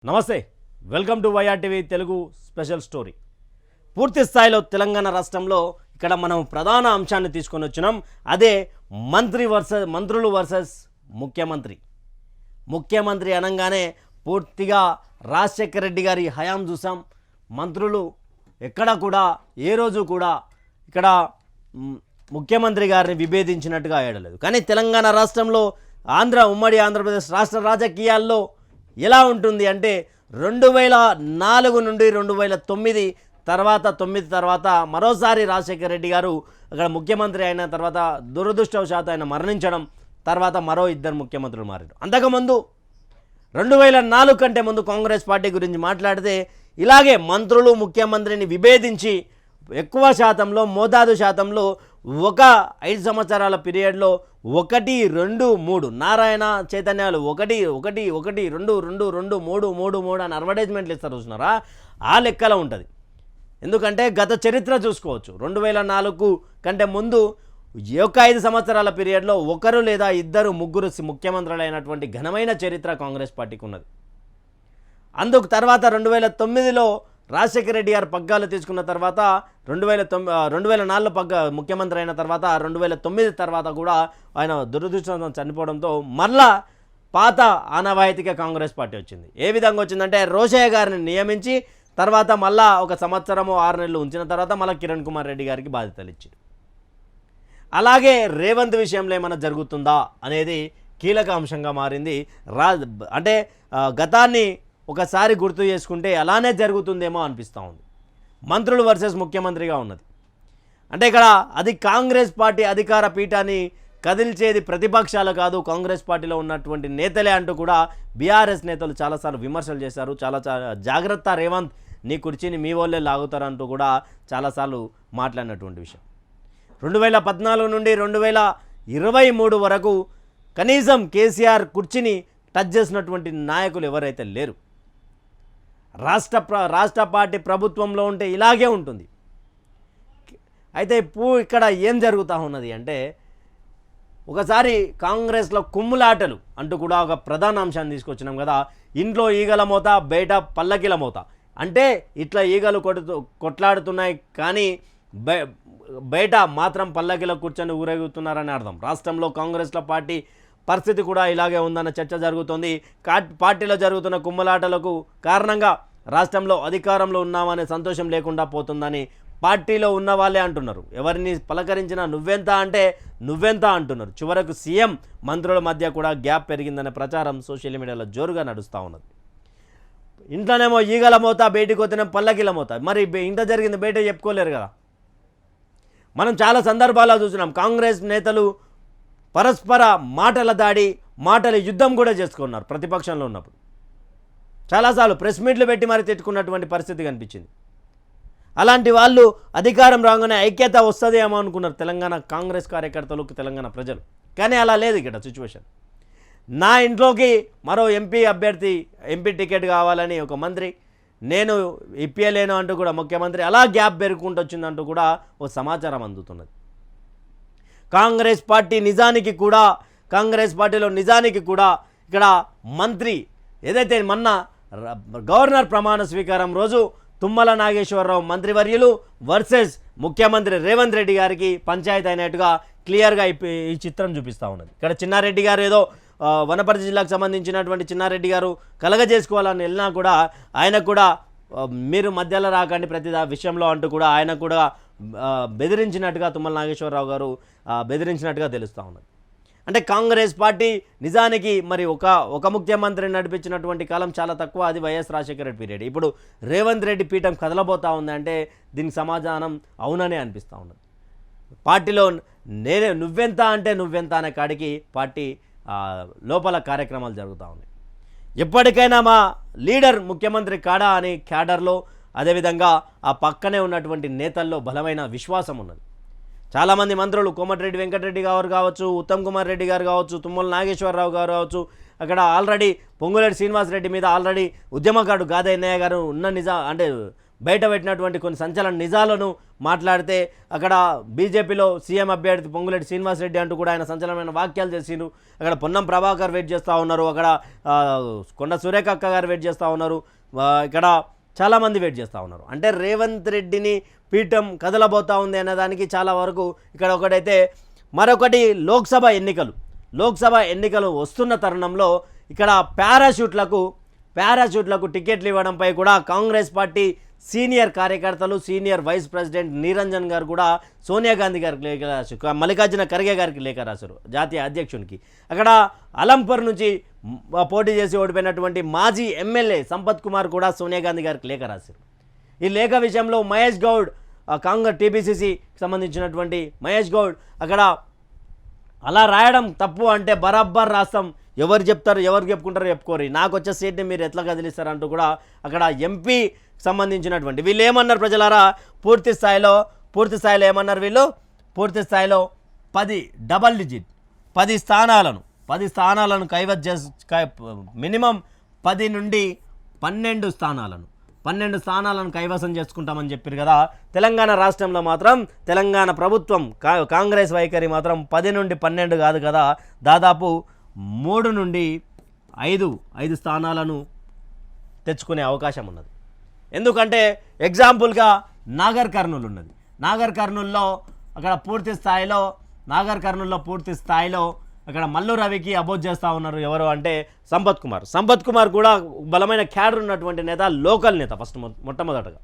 నమస్తే, welcome to YRTV Telugu special story. పూర్తి స్థాయిలో తెలంగాణ రాష్ట్రంలో ఇక్కడ మనం ప్రధాన అంశాన్ని తీసుకొని వచ్చినాం. అదే మంత్రులు వర్సెస్ ముఖ్యమంత్రి అనగానే పూర్తిగా రాజశేఖర రెడ్డి గారి హయాం చూసాం. మంత్రులు ఎక్కడ కూడా ఏ రోజు కూడా ఇక్కడ ముఖ్యమంత్రి గారిని విభేదించినట్టుగా ఏడలేదు. కానీ తెలంగాణ రాష్ట్రంలో ఉమ్మడి ఆంధ్రప్రదేశ్ రాష్ట్ర రాజకీయాల్లో ఎలా ఉంటుంది అంటే 2004 నుండి 2009 తర్వాత మరోసారి రాజశేఖర రెడ్డి గారు అక్కడ ముఖ్యమంత్రి అయిన తర్వాత దురదృష్టవశాత్తు ఆయన మరణించడం, తర్వాత మరో ఇద్దరు ముఖ్యమంత్రులు మారారు. అంతకుముందు 2004 కంటే ముందు కాంగ్రెస్ పార్టీ గురించి మాట్లాడితే ఇలాగే మంత్రులు ముఖ్యమంత్రిని విభేదించి ఎక్కువ శాతంలో మోతాదు శాతంలో ఒక 5 సంవత్సరాల పీరియడ్లో 1, 2, 3 నారాయణ చైతన్యాలు 1, 1, 1, 2, 2, 2, 3, 3, 3 అని అడ్వర్టైజ్మెంట్లు ఇస్తారు చూసినారా, ఆ లెక్కలో ఉంటుంది. ఎందుకంటే గత చరిత్ర చూసుకోవచ్చు. 2004 కంటే ముందు ఒక 5 సంవత్సరాల పీరియడ్లో ఒకరు లేదా ఇద్దరు ముగ్గురు ముఖ్యమంత్రులు అయినటువంటి ఘనమైన చరిత్ర కాంగ్రెస్ పార్టీకి ఉన్నది. అందుకు తర్వాత 2009లో రాజశేఖర రెడ్డి గారు పగ్గాలు తీసుకున్న తర్వాత 2004 ముఖ్యమంత్రి అయిన తర్వాత 2009 తర్వాత కూడా ఆయన దురదృష్టం చనిపోవడంతో మళ్ళా పాత ఆనవాయితీగా కాంగ్రెస్ పార్టీ వచ్చింది. ఏ విధంగా వచ్చిందంటే రోషయ్య గారిని నియమించి తర్వాత మళ్ళా ఒక సంవత్సరము 6 నెలలు ఉంచిన తర్వాత మళ్ళీ కిరణ్ కుమార్ రెడ్డి గారికి బాధ్యతలు ఇచ్చారు. అలాగే రేవంత్ విషయంలో ఏమైనా జరుగుతుందా అనేది కీలక అంశంగా మారింది. అంటే గతాన్ని ఒకసారి గుర్తు చేసుకుంటే అలానే జరుగుతుందేమో అనిపిస్తూ ఉంది. మంత్రులు వర్సెస్ ముఖ్యమంత్రిగా ఉన్నది అంటే ఇక్కడ అది కాంగ్రెస్ పార్టీ అధికార పీఠాన్ని కదిల్చేది ప్రతిపక్షాలు కాదు, కాంగ్రెస్ పార్టీలో ఉన్నటువంటి నేతలే అంటూ కూడా బీఆర్ఎస్ నేతలు చాలాసార్లు విమర్శలు చేశారు. చాలా జాగ్రత్త రేవంత్, నీ కుర్చీని మీ వాళ్ళే లాగుతారంటూ కూడా చాలాసార్లు మాట్లాడినటువంటి విషయం. 2014 నుండి 2023 వరకు కనీసం కేసీఆర్ కుర్చీని టచ్ చేసినటువంటి నాయకులు ఎవరైతే లేరు. రాష్ట్ర పార్టీ ప్రభుత్వంలో ఉంటే ఇలాగే ఉంటుంది. అయితే ఇక్కడ ఏం జరుగుతూ ఉన్నది అంటే ఒకసారి కాంగ్రెస్లో కుమ్ములాటలు అంటూ కూడా ఒక ప్రధాన అంశాన్ని తీసుకొచ్చినాం కదా. ఇంట్లో ఈగల మోత, బయట పల్లకిల మోత. అంటే ఇట్లా ఈగలు కొట్లాడుతున్నాయి కానీ బయట మాత్రం పల్లకిల కూర్చొని ఊరేగుతున్నారని అర్థం. రాష్ట్రంలో కాంగ్రెస్ల పార్టీ పరిస్థితి కూడా ఇలాగే ఉందన్న చర్చ జరుగుతుంది. పార్టీలో జరుగుతున్న కుమ్మలాటలకు కారణంగా రాష్ట్రంలో అధికారంలో ఉన్నామనే సంతోషం లేకుండా పోతుందని పార్టీలో ఉన్న వాళ్ళే అంటున్నారు. ఎవరిని పలకరించినా నువ్వెంత అంటున్నారు. చివరకు సీఎం మంత్రుల మధ్య కూడా గ్యాప్ పెరిగిందనే ప్రచారం సోషల్ మీడియాలో జోరుగా నడుస్తూ ఉన్నది. ఇంట్లోనేమో ఈగల మోత, బయటికి వస్తేనే పల్లకిల మోత. మరి ఇంత జరిగింది బయట చెప్పుకోలేరు కదా. మనం చాలా సందర్భాల్లో చూసినాం కాంగ్రెస్ నేతలు పరస్పర మాటల దాడి, మాటల యుద్ధం కూడా చేసుకున్నారు ప్రతిపక్షంలో ఉన్నప్పుడు. చాలాసార్లు ప్రెస్ మీట్లు పెట్టి మరి తిట్టుకున్నటువంటి పరిస్థితి కనిపించింది. అలాంటి వాళ్ళు అధికారం రాగానే ఐక్యత వస్తుందేమో అనుకున్నారు తెలంగాణ కాంగ్రెస్ కార్యకర్తలకు, తెలంగాణ ప్రజలు. కానీ అలా లేదు ఇక్కడ సిచ్యువేషన్. నా ఇంట్లోకి మరో ఎంపీ టికెట్ కావాలని ఒక మంత్రి, నేను ఇప్పియలేను అంటూ కూడా ముఖ్యమంత్రి, అలా గ్యాప్ పెరుగుకుంటూ వచ్చిందంటూ కూడా ఓ సమాచారం అందుతున్నది. కాంగ్రెస్ పార్టీలో నిజానికి కూడా ఇక్కడ మంత్రి ఏదైతే మొన్న గవర్నర్ ప్రమాణ స్వీకారం రోజు తుమ్మల నాగేశ్వరరావు మంత్రివర్యులు వర్సెస్ ముఖ్యమంత్రి రేవంత్ రెడ్డి గారికి పంచాయతీ అయినట్టుగా క్లియర్గా ఈ చిత్రం చూపిస్తూ ఉన్నది. ఇక్కడ చిన్నారెడ్డి గారు ఏదో వనపర్తి జిల్లాకు సంబంధించినటువంటి చిన్నారెడ్డి గారు కలగజేసుకోవాలని వెళ్ళినా కూడా ఆయనకు కూడా మీరు మధ్యలో రాకండి ప్రతి విషయంలో అంటూ కూడా ఆయన కూడా బెదిరించినట్టుగా తుమ్మల నాగేశ్వరరావు గారు బెదిరించినట్టుగా తెలుస్తూ ఉన్నది. అంటే కాంగ్రెస్ పార్టీ నిజానికి మరి ఒక ముఖ్యమంత్రిని నడిపించినటువంటి కాలం చాలా తక్కువ, అది వైఎస్ రాజశేఖర రెడ్డి పీరియడ్. ఇప్పుడు రేవంత్ రెడ్డి పీఠం కదలబోతూ ఉంది అంటే దీనికి సమాధానం అవుననే అనిపిస్తూ ఉన్నది. పార్టీలో నువ్వెంత అనే కాడికి పార్టీ లోపల కార్యక్రమాలు జరుగుతూ ఉన్నాయి. ఎప్పటికైనా మా లీడర్ ముఖ్యమంత్రి కాడా అని క్యాడర్లో, అదేవిధంగా ఆ పక్కనే ఉన్నటువంటి నేతల్లో బలమైన విశ్వాసం ఉన్నది. చాలామంది మంత్రులు కోమటిరెడ్డి వెంకటరెడ్డి గారు కావచ్చు, ఉత్తమ్ కుమార్ రెడ్డి గారు కావచ్చు, తుమ్మల నాగేశ్వరరావు గారు కావచ్చు, అక్కడ ఆల్రెడీ పొంగులేటి శ్రీనివాసరెడ్డి మీద ఆల్రెడీ ఉద్యమకారుడు గాదయ్య గారు ఉన్న బయట పెట్టినటువంటి కొన్ని సంచలన నిజాలను మాట్లాడితే అక్కడ బీజేపీలో సీఎం అభ్యర్థి పొంగులేటి శ్రీనివాసరెడ్డి అంటూ కూడా ఆయన సంచలనమైన వాక్యాలు చేసిండు. అక్కడ పొన్నం ప్రభాకర్ వెయిట్ చేస్తూ ఉన్నారు, అక్కడ కొండ సురేఖ అక్క గారు వెయిట్ చేస్తూ ఉన్నారు, ఇక్కడ చాలామంది వెయిట్ చేస్తూ ఉన్నారు. అంటే రేవంత్ రెడ్డిని పీఠం కదలబోతూ ఉంది అనేదానికి చాలా వరకు ఇక్కడ ఒకటైతే మరొకటి లోక్సభ ఎన్నికలు వస్తున్న తరుణంలో ఇక్కడ పారాషూట్లకు టికెట్లు ఇవ్వడంపై కూడా కాంగ్రెస్ పార్టీ సీనియర్ కార్యకర్తలు సీనియర్ వైస్ ప్రెసిడెంట్ నిరంజన్ గారు కూడా సోనియా గాంధీ గారికి లేఖ రాశారు, మల్లికార్జున ఖర్గే గారికి లేఖ రాశారు, జాతీయ అధ్యక్షునికి. అక్కడ అలంపూర్ నుంచి పోటీ చేసి ఓడిపోయినటువంటి మాజీ ఎమ్మెల్యే సంపత్ కుమార్ కూడా సోనియా గాంధీ గారికి లేఖ రాశారు. ఈ లేఖ విషయంలో మహేష్ గౌడ్ కాంగ్రెస్ టీపీసీసీ సంబంధించినటువంటి మహేష్ గౌడ్ అక్కడ అలా రాయడం తప్పు అంటే బరాబ్బర్ రాస్తాం, ఎవరు చెప్తారు ఎవరు చెప్పుకుంటారో చెప్పుకోరు, నాకు వచ్చే సీట్ని మీరు ఎట్లా కదిలిస్తారు అంటూ కూడా అక్కడ ఎంపీ సంబంధించినటువంటి వీళ్ళు ఏమన్నారు ప్రజలారా, పూర్తి స్థాయిలో ఏమన్నారు వీళ్ళు, పూర్తి స్థాయిలో 10 స్థానాలను మినిమం 10 నుండి 12 స్థానాలను కైవసం చేసుకుంటామని చెప్పారు కదా. తెలంగాణ రాష్ట్రంలో మాత్రం తెలంగాణ ప్రభుత్వం కాంగ్రెస్ వైఖరి మాత్రం 10 నుండి 12 కాదు కదా, దాదాపు 3 నుండి 5 స్థానాలను తెచ్చుకునే అవకాశం ఉన్నది. ఎందుకంటే ఎగ్జాంపుల్గా నాగర్ కర్నూలు ఉన్నది, నాగర్ కర్నూల్లో పూర్తి స్థాయిలో అక్కడ మల్లు రవికి అపోజ్ చేస్తూ ఉన్నారు. ఎవరు అంటే సంపత్ కుమార్ కూడా బలమైన క్యాడర్ ఉన్నటువంటి నేత, లోకల్ నేత. మొట్టమొదటగా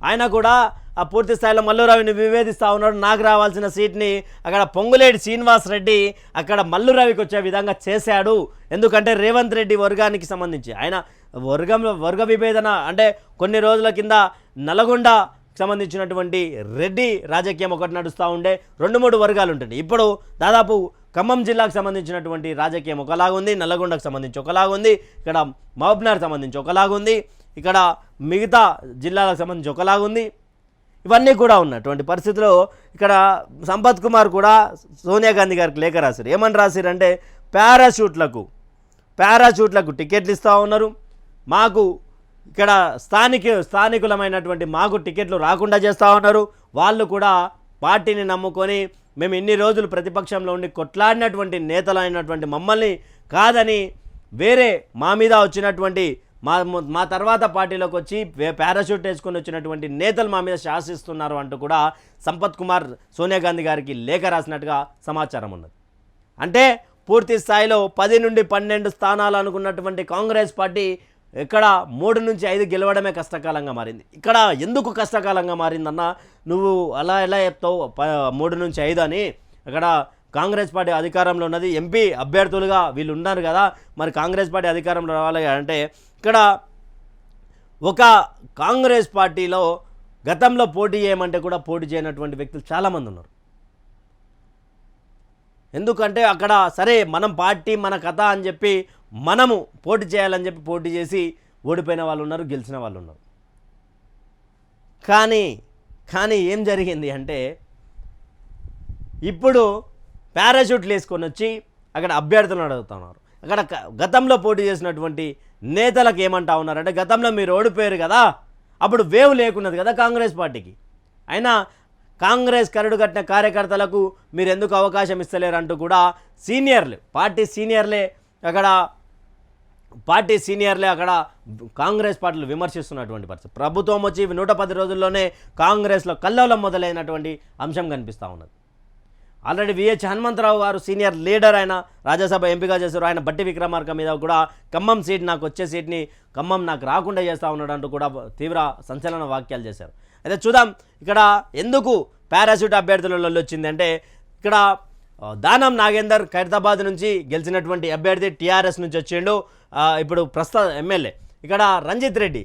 ఆయన కూడా ఆ పూర్తి స్థాయిలో మల్లు రవిని వివేదిస్తూ ఉన్నాడు. నాకు రావాల్సిన సీట్ని అక్కడ పొంగులేటి శ్రీనివాస్ రెడ్డి అక్కడ మల్లు రవికి వచ్చే విధంగా చేశాడు. ఎందుకంటే రేవంత్ రెడ్డి వర్గానికి సంబంధించి ఆయన వర్గ విభేదన అంటే కొన్ని రోజుల కింద నల్గొండ సంబంధించినటువంటి రెడ్డి రాజకీయం ఒకటి నడుస్తూ ఉండే, 2-3 వర్గాలు ఉంటుంది. ఇప్పుడు దాదాపు ఖమ్మం జిల్లాకు సంబంధించినటువంటి రాజకీయం ఒకలాగుంది, నల్లగొండకు సంబంధించి ఒకలాగుంది, ఇక్కడ మహబూబ్నగర్ సంబంధించి ఒకలాగుంది, ఇక్కడ మిగతా జిల్లాలకు సంబంధించి ఒకలాగుంది. ఇవన్నీ కూడా ఉన్నటువంటి పరిస్థితిలో ఇక్కడ సంపత్ కుమార్ కూడా సోనియా గాంధీ గారికి లేఖ రాశారు. ఏమని రాశారంటే పారాషూట్లకు టికెట్లు ఇస్తూ ఉన్నారు, మాకు ఇక్కడ స్థానికులమైనటువంటి మాకు టికెట్లు రాకుండా చేస్తూ ఉన్నారు, వాళ్ళు కూడా పార్టీని నమ్ముకొని మేము ఇన్ని రోజులు ప్రతిపక్షంలో ఉండి కొట్లాడినటువంటి నేతలైనటువంటి మమ్మల్ని కాదని వేరే మా మీద వచ్చినటువంటి మా తర్వాత పార్టీలోకి వచ్చి పారాషూట్ వేసుకొని వచ్చినటువంటి నేతలు మా మీద శాసిస్తున్నారు అంటూ కూడా సంపత్ కుమార్ సోనియా గాంధీ గారికి లేఖ రాసినట్టుగా సమాచారం ఉన్నది. అంటే పూర్తి స్థాయిలో 10 నుండి 12 స్థానాలు అనుకున్నటువంటి కాంగ్రెస్ పార్టీ ఇక్కడ 3 నుంచి 5 గెలవడమే కష్టకాలంగా మారింది. ఇక్కడ ఎందుకు కష్టకాలంగా మారిందన్న, నువ్వు అలా ఎలా చెప్తావు 3 నుంచి 5 అని? అక్కడ కాంగ్రెస్ పార్టీ అధికారంలో ఉన్నది, ఎంపీ అభ్యర్థులుగా వీళ్ళు ఉన్నారు కదా, మరి కాంగ్రెస్ పార్టీ అధికారంలో రావాలి అంటే ఇక్కడ ఒక కాంగ్రెస్ పార్టీలో గతంలో పోటీ చేయమంటే కూడా పోటీ చేయనటువంటి వ్యక్తులు చాలామంది ఉన్నారు. ఎందుకంటే అక్కడ సరే మనం పార్టీ మన కథ అని చెప్పి మనము పోటీ చేయాలని చెప్పి పోటీ చేసి ఓడిపోయిన వాళ్ళు ఉన్నారు, గెలిచిన వాళ్ళు ఉన్నారు. కానీ ఏం జరిగింది అంటే ఇప్పుడు పారాషూట్లు వేసుకొని వచ్చి అక్కడ అభ్యర్థులను అడుగుతున్నారు. అక్కడ గతంలో పోటీ చేసినటువంటి నేతలకు ఏమంటా ఉన్నారంటే, గతంలో మీరు ఓడిపోయారు కదా, అప్పుడు వేవ్ లేకున్నది కదా కాంగ్రెస్ పార్టీకి, అయినా కాంగ్రెస్ కరడు కట్టిన కార్యకర్తలకు మీరు ఎందుకు అవకాశం ఇస్తలేరు అంటూ కూడా పార్టీ సీనియర్లే అక్కడ కాంగ్రెస్ పార్టీలు విమర్శిస్తున్నటువంటి పరిస్థితి. ప్రభుత్వం వచ్చి 110 రోజుల్లోనే కాంగ్రెస్లో కల్లోలం మొదలైనటువంటి అంశం కనిపిస్తూ ఉన్నది. ఆల్రెడీ విహెచ్ హనుమంతరావు గారు సీనియర్ లీడర్, ఆయన రాజ్యసభ ఎంపీగా చేశారు. ఆయన బట్టి విక్రమార్క మీద కూడా ఖమ్మం సీట్ నాకు వచ్చే సీట్ని ఖమ్మం నాకు రాకుండా చేస్తూ ఉన్నాడు అంటూ కూడా తీవ్ర సంచలన వాక్యాలు చేశారు. అయితే చూద్దాం ఇక్కడ ఎందుకు పారాషూట్ అభ్యర్థులలో వచ్చింది అంటే, ఇక్కడ దానం నాగేందర్ ఖైరతాబాద్ నుంచి గెలిచినటువంటి అభ్యర్థి, టీఆర్ఎస్ నుంచి వచ్చిండు, ఇప్పుడు ప్రస్తుత ఎమ్మెల్యే. ఇక్కడ రంజిత్ రెడ్డి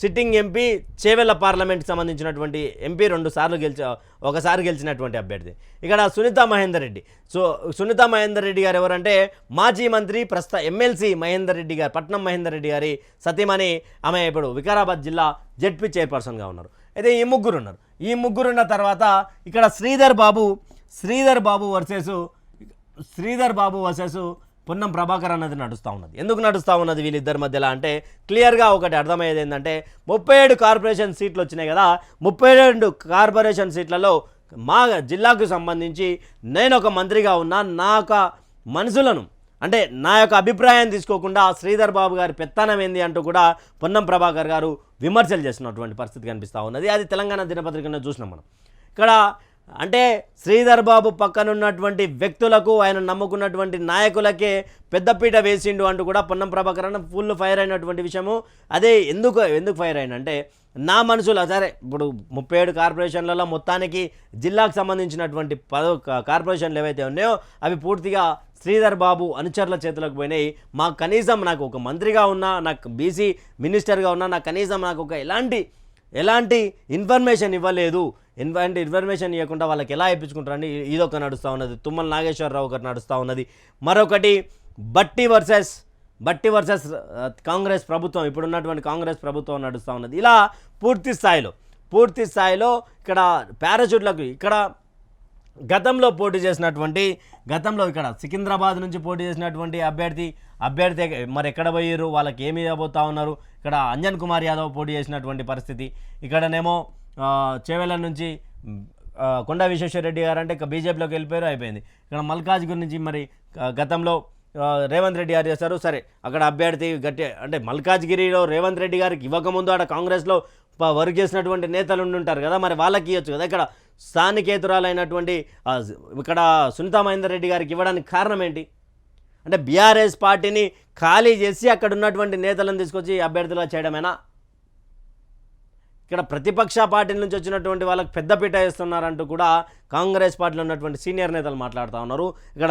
సిట్టింగ్ ఎంపీ, చేవెళ్ళ పార్లమెంట్కి సంబంధించినటువంటి ఎంపీ, ఒకసారి గెలిచినటువంటి అభ్యర్థి. ఇక్కడ సునీతా మహేందర్ రెడ్డి గారు ఎవరంటే మాజీ మంత్రి, ప్రస్తుత ఎమ్మెల్సీ పట్నం మహేందర్ రెడ్డి గారి సతీమణి. ఆమె ఇప్పుడు వికారాబాద్ జిల్లా జెడ్పీ చైర్పర్సన్గా ఉన్నారు. అయితే ఈ ముగ్గురున్న తర్వాత ఇక్కడ శ్రీధర్ బాబు వర్సెస్ పొన్నం ప్రభాకర్ అన్నది నడుస్తూ ఉన్నది. ఎందుకు నడుస్తూ ఉన్నది వీళ్ళిద్దరి మధ్యలో అంటే క్లియర్గా ఒకటి అర్థమయ్యేది ఏంటంటే 37 కార్పొరేషన్ సీట్లు వచ్చినాయి కదా, 37 కార్పొరేషన్ సీట్లలో మా జిల్లాకు సంబంధించి నేను ఒక మంత్రిగా ఉన్నా నా యొక్క మనుషులను అంటే నా యొక్క అభిప్రాయం తీసుకోకుండా శ్రీధర్ బాబు గారి పెత్తనం ఏంది అంటూ కూడా పొన్నం ప్రభాకర్ గారు విమర్శలు చేసినటువంటి పరిస్థితి కనిపిస్తూ ఉన్నది. అది తెలంగాణ దినపత్రికలో చూసినాం మనం. ఇక్కడ అంటే శ్రీధర్ బాబు పక్కనున్నటువంటి వ్యక్తులకు ఆయన నమ్ముకున్నటువంటి నాయకులకే పెద్దపీట వేసిండు అంటూ కూడా పొన్నం ప్రభాకర్ అన్న ఫుల్ ఫైర్ అయినటువంటి విషయము. అదే ఎందుకు ఫైర్ అయినంటే నా మనసులో సరే ఇప్పుడు 37 కార్పొరేషన్లలో మొత్తానికి జిల్లాకు సంబంధించినటువంటి 10 కార్పొరేషన్లు ఏవైతే ఉన్నాయో అవి పూర్తిగా శ్రీధర్ బాబు అనుచరుల చేతులకు పోయినాయి. మాకు కనీసం నాకు ఒక మంత్రిగా ఉన్నా, నాకు బీసీ మినిస్టర్గా ఉన్నా, నాకు కనీసం నాకు ఒక ఎలాంటి ఇన్ఫర్మేషన్ ఇవ్వలేదు. ఇన్ఫర్మేషన్ ఇవ్వకుండా వాళ్ళకి ఎలా ఇప్పించుకుంటారని ఇదొక నడుస్తూ ఉన్నది. తుమ్మల నాగేశ్వరరావు ఒకటి నడుస్తూ ఉన్నది. మరొకటి బట్టి వర్సెస్ కాంగ్రెస్ ప్రభుత్వం, ఇప్పుడున్నటువంటి కాంగ్రెస్ ప్రభుత్వం నడుస్తూ ఉన్నది. ఇలా పూర్తి స్థాయిలో ఇక్కడ పారాషూట్లకు ఇక్కడ గతంలో ఇక్కడ సికింద్రాబాద్ నుంచి పోటీ చేసినటువంటి అభ్యర్థి మరి ఎక్కడ పోయారు, వాళ్ళకి ఏమి ఇవ్వబోతా ఉన్నారు. ఇక్కడ అంజన్ కుమార్ యాదవ్ పోటీ చేసినటువంటి పరిస్థితి. ఇక్కడనేమో చేవెళ్ళ నుంచి కొండా విశ్వేశ్వరరెడ్డి గారు అంటే ఇక బీజేపీలోకి వెళ్ళిపోయారు, అయిపోయింది. ఇక్కడ మల్కాజ్గిరి నుంచి మరి గతంలో రేవంత్ రెడ్డి గారు చేస్తారు. సరే అక్కడ అభ్యర్థి గట్టి అంటే మల్కాజ్గిరిలో రేవంత్ రెడ్డి గారికి ఇవ్వకముందు అక్కడ కాంగ్రెస్లో వర్క్ చేసినటువంటి నేతలు ఉంటారు కదా, మరి వాళ్ళకి ఇవ్వచ్చు కదా. ఇక్కడ స్థానికేతరాలైనటువంటి ఇక్కడ సునీతా మహేందర్ రెడ్డి గారికి ఇవ్వడానికి కారణం ఏంటి అంటే బీఆర్ఎస్ పార్టీని ఖాళీ చేసి అక్కడ ఉన్నటువంటి నేతలను తీసుకొచ్చి అభ్యర్థులుగా చేయడమేనా? ఇక్కడ ప్రతిపక్ష పార్టీ నుంచి వచ్చినటువంటి వాళ్ళకి పెద్దపీట వేస్తున్నారంటూ కూడా కాంగ్రెస్ పార్టీలో ఉన్నటువంటి సీనియర్ నేతలు మాట్లాడుతూ ఉన్నారు. ఇక్కడ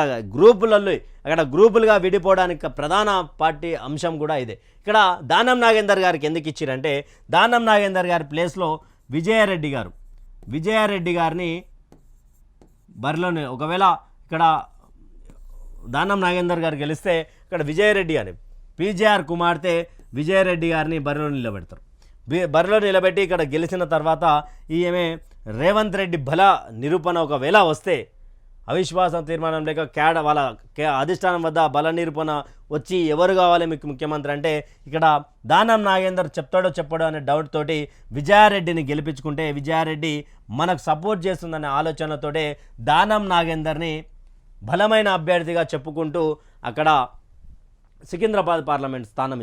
గ్రూపులుగా విడిపోవడానికి ప్రధాన పార్టీ అంశం కూడా ఇదే. ఇక్కడ దానం నాగేందర్ గారికి ఎందుకు ఇచ్చారంటే దానం నాగేందర్ గారి ప్లేస్లో విజయారెడ్డి గారిని బరిలోనే ఒకవేళ ఇక్కడ దానం నాగేందర్ గారు గెలిస్తే ఇక్కడ విజయారెడ్డి గారి పీజేఆర్ కుమార్తె విజయారెడ్డి గారిని బరిలో నిలబెట్టి ఇక్కడ గెలిచిన తర్వాత ఈమె రేవంత్ రెడ్డి బల నిరూపణ ఒకవేళ వస్తే అవిశ్వాసం తీర్మానం లేక వాళ్ళ అధిష్టానం వద్ద బల నిరూపణ వచ్చి ఎవరు కావాలి మీకు ముఖ్యమంత్రి అంటే ఇక్కడ దానం నాగేందర్ చెప్పాడో అనే డౌట్ తోటి విజయారెడ్డిని గెలిపించుకుంటే విజయారెడ్డి మనకు సపోర్ట్ చేస్తుందనే ఆలోచనతోటే దానం నాగేందర్ని బలమైన అభ్యర్థిగా చెప్పుకుంటూ అక్కడ సికింద్రాబాద్ పార్లమెంట్ స్థానం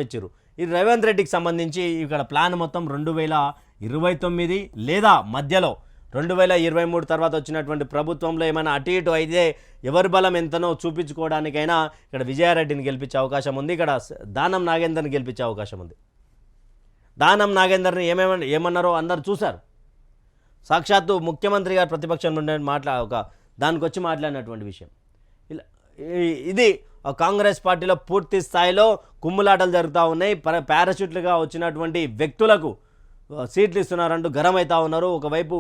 ఇచ్చారు. ఈ రేవంత్ రెడ్డికి సంబంధించి ఇక్కడ ప్లాన్ మొత్తం 2029 లేదా మధ్యలో 2023 తర్వాత వచ్చినటువంటి ప్రభుత్వంలో ఏమైనా అటు ఇటు అయితే ఎవరి బలం ఎంతనో చూపించుకోవడానికైనా ఇక్కడ విజయారెడ్డిని గెలిపించే అవకాశం ఉంది. ఇక్కడ దానం నాగేందర్ని గెలిపించే అవకాశం ఉంది. దానం నాగేందర్ని ఏమన్నారో అందరు చూశారు. సాక్షాత్తు ముఖ్యమంత్రి గారు ప్రతిపక్షం నుండి దానికి వచ్చి మాట్లాడినటువంటి విషయం. ఇది కాంగ్రెస్ పార్టీలో పూర్తి స్థాయిలో కుమ్ములాటలు జరుగుతూ ఉన్నాయి. పారాషూట్లుగా వచ్చినటువంటి వ్యక్తులకు సీట్లు ఇస్తున్నారంటూ గరం అవుతూ ఉన్నారు. ఒకవైపు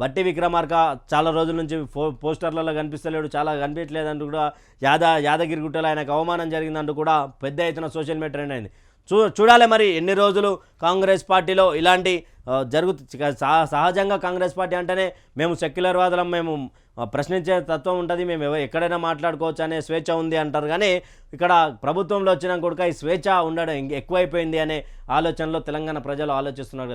బట్టి విక్రమార్క చాలా రోజుల నుంచి పోస్టర్లలో కనిపిస్తలేడు, చాలా కనిపించలేదంటూ కూడా యాదగిరి గుట్టలో ఆయనకు అవమానం జరిగిందంటూ కూడా పెద్ద ఎత్తున సోషల్ మీడియా ట్రెండ్ అయింది. చూడాలి మరి ఎన్ని రోజులు కాంగ్రెస్ పార్టీలో ఇలాంటి సహజంగా కాంగ్రెస్ పార్టీ అంటేనే మేము సెక్యులర్ వాదులం, మేము ప్రశ్నించే తత్వం ఉంటుంది, మేము ఎక్కడైనా మాట్లాడుకోవచ్చు అనే స్వేచ్ఛ ఉంది అంటారు. కానీ ఇక్కడ ప్రభుత్వంలో వచ్చినా కూడా ఈ స్వేచ్ఛ ఉండడం ఎక్కువైపోయింది అనే ఆలోచనలో తెలంగాణ ప్రజలు ఆలోచిస్తున్నారు.